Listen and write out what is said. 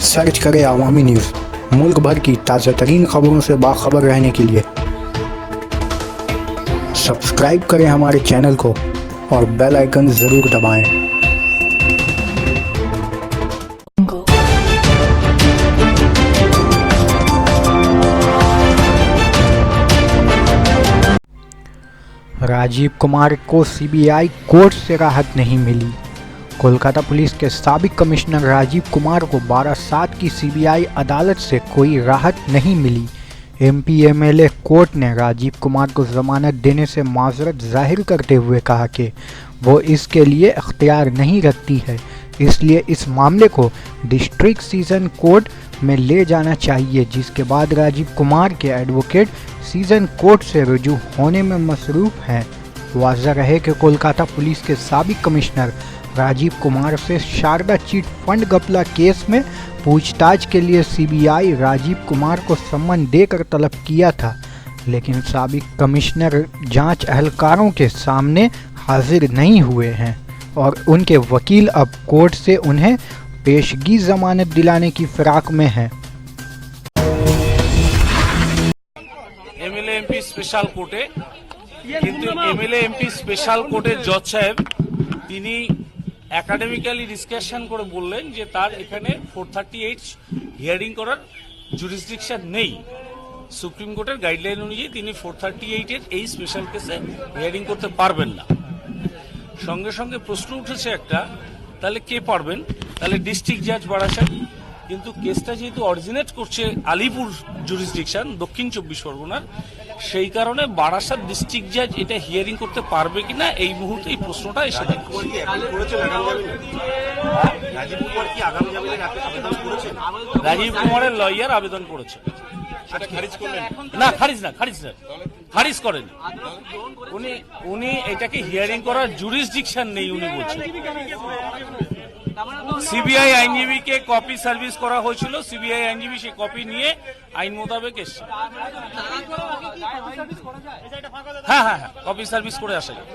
Search करें अवामी news. मुल्क भर की ताज़ा तरीन खबरों से बाखबर रहने के लिए सब्सक्राइब करें हमारे चैनल को और बेल आइकन ज़रूर दबाएं। राजीव कुमार को सीबीआई कोर्ट से राहत नहीं मिली। कोलकाता पुलिस के साबिक कमिश्नर राजीव कुमार को 12/7 की सीबीआई अदालत से कोई राहत नहीं मिली। एमपी एमएलए कोर्ट ने राजीव कुमार को जमानत देने से माजरत जाहिर करते हुए कहा कि वो इसके लिए अख्तियार नहीं रखती है, इसलिए इस मामले को डिस्ट्रिक्ट सीजन कोर्ट में ले जाना चाहिए, जिसके बाद राजीव कुमार के एडवोकेट सीजन कोर्ट से रुजू होने में मसरूफ़ हैं। वाज़ह रहे कि कोलकाता पुलिस के साबिक कमिश्नर राजीव कुमार से शारदा चिट फंड घपला केस में पूछताछ के लिए सीबीआई राजीव कुमार को सम्मन देकर तलब किया था, लेकिन साबिक कमिश्नर जांच अहलकारों के सामने हाजिर नहीं हुए हैं और उनके वकील अब कोर्ट से उन्हें पेशगी जमानत दिलाने की फिराक में हैं। एमएलए एमपी स्पेशल कोर्टे किन्तु एमएलए एमपी स्पेशल कोर्टे जज साहेब তিনি একাডেমিক্যালি ডিসকাশন করে বললেন যে তার এখানে 438 হিয়ারিং করার জুরিসডিকশন নেই। সুপ্রিম কোর্টের গাইডলাইন অনুযায়ী তিনি 438 এর এই স্পেশাল কেসে হিয়ারিং করতে পারবেন না। সঙ্গে সঙ্গে প্রশ্ন উঠেছে একটা, তাহলে কে পারবেন? তাহলে ডিস্ট্রিক্ট জাজ বারাসাত, কিন্তু কেসটা যেহেতু অরিজিনেট করছে আলিপুর জুরিসডিকশন দক্ষিণ 24 পরগনার, সেই কারণে বারাসাত ডিস্ট্রিক্ট জাজ এটা হিয়ারিং করতে পারবে কিনা এই মুহূর্তে এই প্রশ্নটা এসে রাজীব কুমারের লয়ার আবেদন করেছে। না খারিজ করেন উনি এটাকে হিয়ারিং করার জুরিসডিকশন নেই উনি বলছেন। সিবিআই আইনজীবীকে কপি সার্ভিস করা হয়েছিল, সিবিআই আইনজীবী সেই কপি নিয়ে আইন মোতাবেক এসছে। হ্যাঁ কপি সার্ভিস করে আসা যায়।